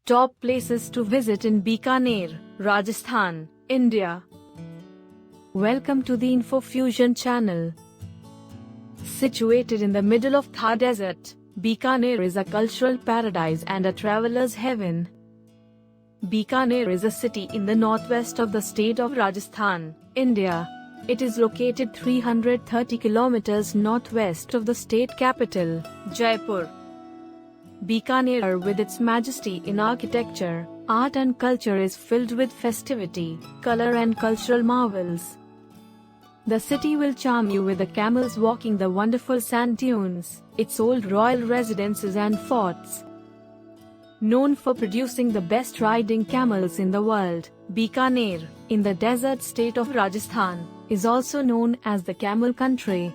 Top places to visit in Bikaner, Rajasthan, India. Welcome to the InfoFusion channel. Situated in the middle of Thar Desert, Bikaner is a cultural paradise and a traveler's heaven. Bikaner is a city in the northwest of the state of Rajasthan, India. It is located 330 kilometers northwest of the state capital, Jaipur. Bikaner, with its majesty in architecture, art and culture, is filled with festivity, color and cultural marvels. The city will charm you with the camels walking the wonderful sand dunes, its old royal residences and forts. Known for producing the best riding camels in the world, Bikaner, in the desert state of Rajasthan, is also known as the camel country.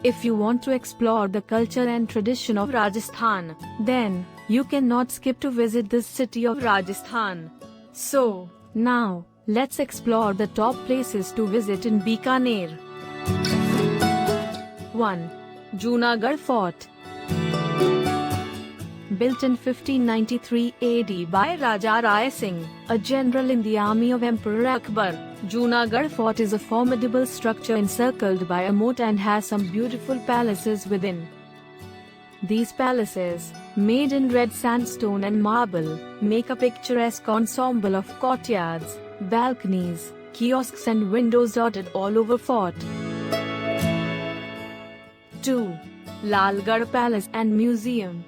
If you want to explore the culture and tradition of Rajasthan, then you cannot skip to visit this city of Rajasthan. So, now, let's explore the top places to visit in Bikaner. 1. Junagadh Fort. Built in 1593 AD by Raja Rai Singh, a general in the army of Emperor Akbar, Junagadh Fort is a formidable structure encircled by a moat and has some beautiful palaces within. These palaces, made in red sandstone and marble, make a picturesque ensemble of courtyards, balconies, kiosks and windows dotted all over fort. 2. Lalgarh Palace and Museum.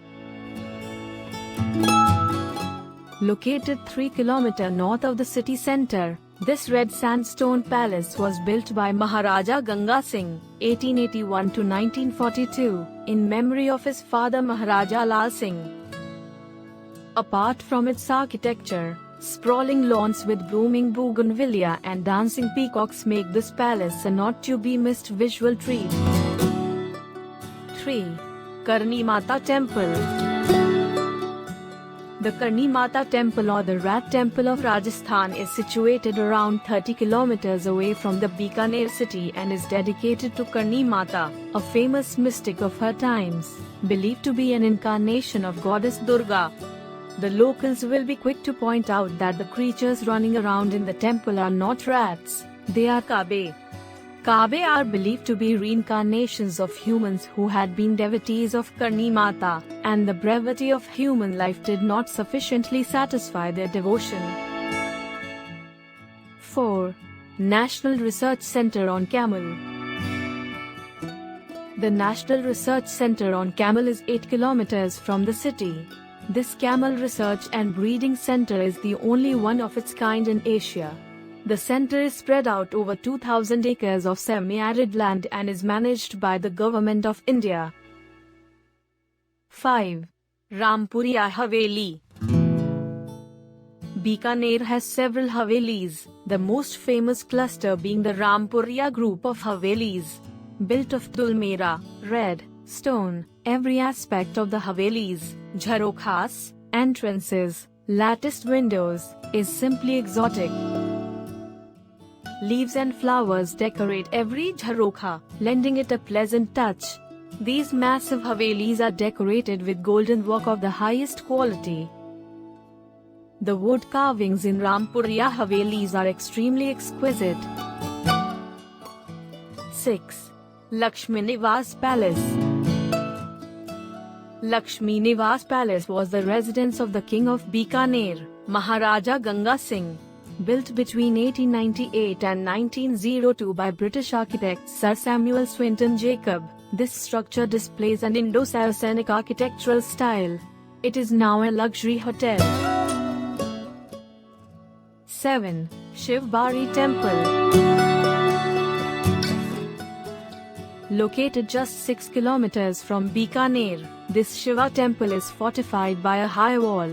Located 3 km north of the city center, this red sandstone palace was built by Maharaja Ganga Singh, 1881 to 1942, in memory of his father Maharaja Lal Singh. Apart from its architecture, sprawling lawns with blooming bougainvillea and dancing peacocks make this palace a not-to-be-missed visual treat. 3. Karni Mata Temple. The Karni Mata Temple, or the Rat Temple of Rajasthan, is situated around 30 kilometers away from the Bikaner city and is dedicated to Karni Mata, a famous mystic of her times, believed to be an incarnation of goddess Durga. The locals will be quick to point out that the creatures running around in the temple are not rats, they are Kabe. Kabe are believed to be reincarnations of humans who had been devotees of Karni Mata, and the brevity of human life did not sufficiently satisfy their devotion. 4. National Research Center on Camel. The National Research Center on Camel is 8 kilometers from the city. This camel research and breeding center is the only one of its kind in Asia. The center is spread out over 2,000 acres of semi-arid land and is managed by the Government of India. 5. Rampuriya Haveli. Bikaner has several Havelis, the most famous cluster being the Rampuriya group of Havelis. Built of dulmera, red stone, every aspect of the Havelis, jharokhas, entrances, latticed windows, is simply exotic. Leaves and flowers decorate every jharokha, lending it a pleasant touch. These massive Havelis are decorated with golden work of the highest quality. The wood carvings in Rampuriya Havelis are extremely exquisite. 6. Lakshmi Niwas Palace. Lakshmi Niwas Palace was the residence of the King of Bikaner, Maharaja Ganga Singh. Built between 1898 and 1902 by British architect Sir Samuel Swinton Jacob, this structure displays an Indo-Saracenic architectural style. It is now a luxury hotel. 7. Shiv Bari Temple. Located just 6 kilometers from Bikaner, this Shiva temple is fortified by a high wall.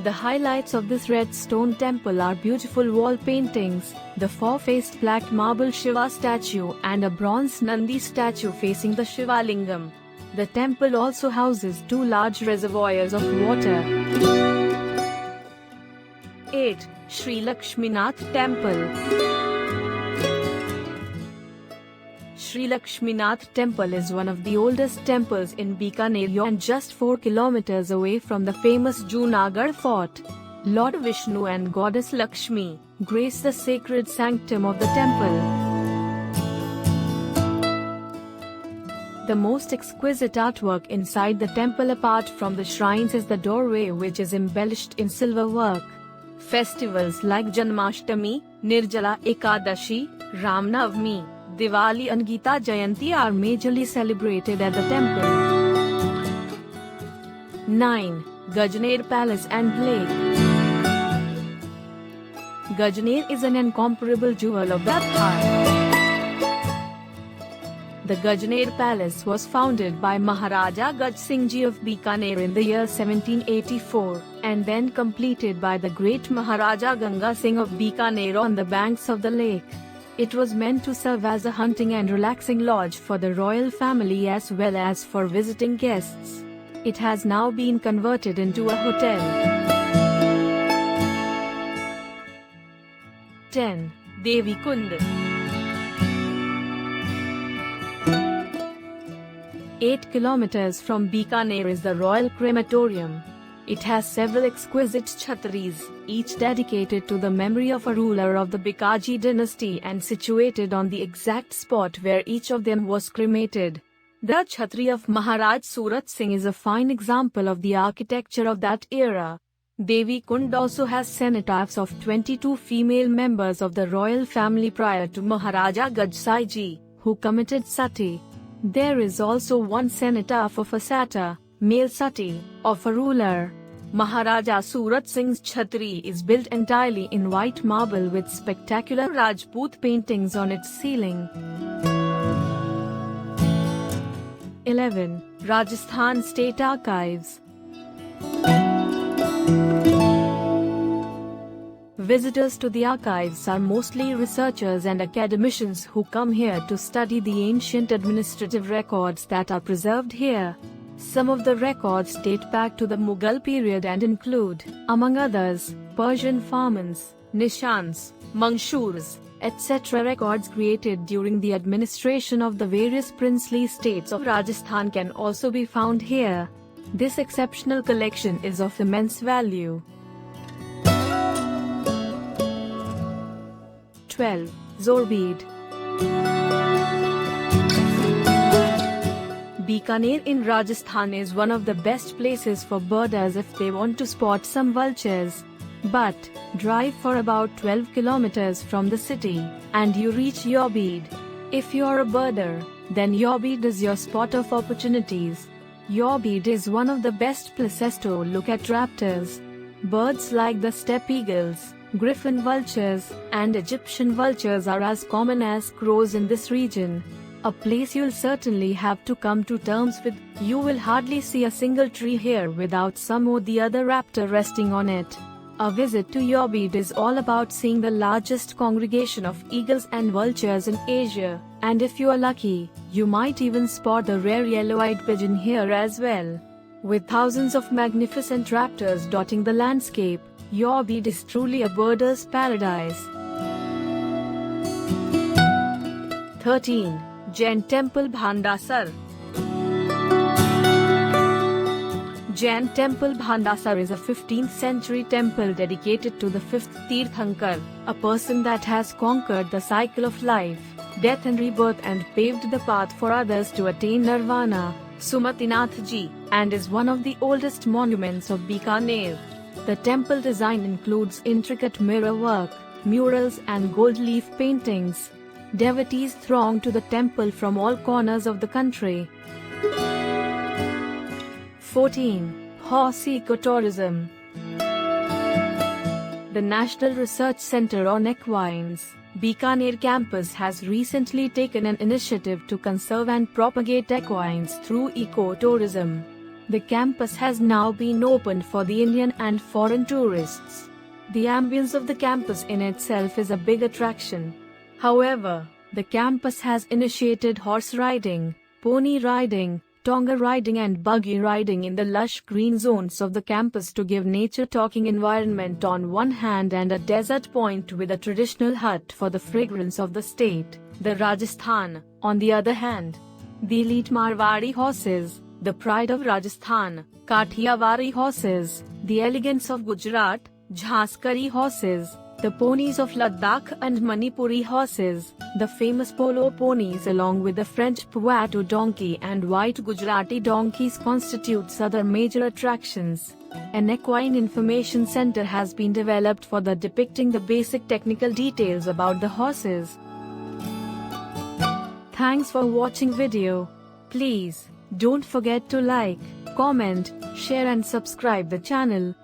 The highlights of this red stone temple are beautiful wall paintings, the four-faced black marble Shiva statue and a bronze Nandi statue facing the Shiva Lingam. The temple also houses 2 large reservoirs of water. 8. Sri Lakshminath Temple. Shri Lakshminath Temple is one of the oldest temples in Bikaner and just 4 kilometers away from the famous Junagadh Fort. Lord Vishnu and Goddess Lakshmi grace the sacred sanctum of the temple. The most exquisite artwork inside the temple apart from the shrines is the doorway, which is embellished in silver work. Festivals like Janmashtami, Nirjala Ekadashi, Ramnavami, Diwali and Gita Jayanti are majorly celebrated at the temple. 9. Gajner Palace and Lake. Gajner is an incomparable jewel of that heart. The Gajner Palace was founded by Maharaja Gaj Singh Ji of Bikaner in the year 1784, and then completed by the great Maharaja Ganga Singh of Bikaner on the banks of the lake. It was meant to serve as a hunting and relaxing lodge for the royal family as well as for visiting guests. It has now been converted into a hotel. 10. Devi Kund. 8 kilometers from Bikaner is the Royal Crematorium. It has several exquisite chhatris, each dedicated to the memory of a ruler of the Bikaji dynasty and situated on the exact spot where each of them was cremated. The chhatri of Maharaj Surat Singh is a fine example of the architecture of that era. Devi Kund also has cenotaphs of 22 female members of the royal family prior to Maharaja Gaj Sai Ji, who committed sati. There is also one cenotaph of a satta, male sati, of a ruler. Maharaja Surat Singh's chhatri is built entirely in white marble with spectacular Rajput paintings on its ceiling. 11. Rajasthan State Archives. Visitors to the archives are mostly researchers and academicians who come here to study the ancient administrative records that are preserved here. Some of the records date back to the Mughal period and include, among others, Persian farmans, nishans, manshurs, etc. Records created during the administration of the various princely states of Rajasthan can also be found here. This exceptional collection is of immense value. 12. Zorbid. Bikaner in Rajasthan is one of the best places for birders if they want to spot some vultures. But, drive for about 12 kilometers from the city, and you reach Zorbid. If you're a birder, then Zorbid is your spot of opportunities. Zorbid is one of the best places to look at raptors. Birds like the steppe eagles, griffon vultures, and Egyptian vultures are as common as crows in this region. A place you'll certainly have to come to terms with. You will hardly see a single tree here without some or the other raptor resting on it. A visit to Zorbid is all about seeing the largest congregation of eagles and vultures in Asia, and if you are lucky, you might even spot the rare yellow-eyed pigeon here as well. With thousands of magnificent raptors dotting the landscape, Zorbid is truly a birder's paradise. 13. Jain Temple Bhandasar. Jain Temple Bhandasar is a 15th century temple dedicated to the 5th Tirthankar, a person that has conquered the cycle of life, death and rebirth and paved the path for others to attain nirvana, Sumatinath Ji, and is one of the oldest monuments of Bikaner. The temple design includes intricate mirror work, murals and gold leaf paintings. Devotees throng to the temple from all corners of the country. 14. Horse Ecotourism. The National Research Center on Equines, Bikaner campus has recently taken an initiative to conserve and propagate equines through ecotourism. The campus has now been opened for the Indian and foreign tourists. The ambience of the campus in itself is a big attraction. However, the campus has initiated horse riding, pony riding, tonga riding and buggy riding in the lush green zones of the campus to give nature-talking environment on one hand and a desert point with a traditional hut for the fragrance of the state, the Rajasthan. On the other hand, the elite Marwari horses, the pride of Rajasthan, Kathiawari horses, the elegance of Gujarat, Jhaskari horses, the ponies of Ladakh and Manipuri horses, the famous polo ponies along with the French Poitou donkey and white Gujarati donkeys constitutes other major attractions. An equine information center has been developed for the depicting the basic technical details about the horses. Thanks for watching video. Please don't forget to like, comment, share and subscribe the channel.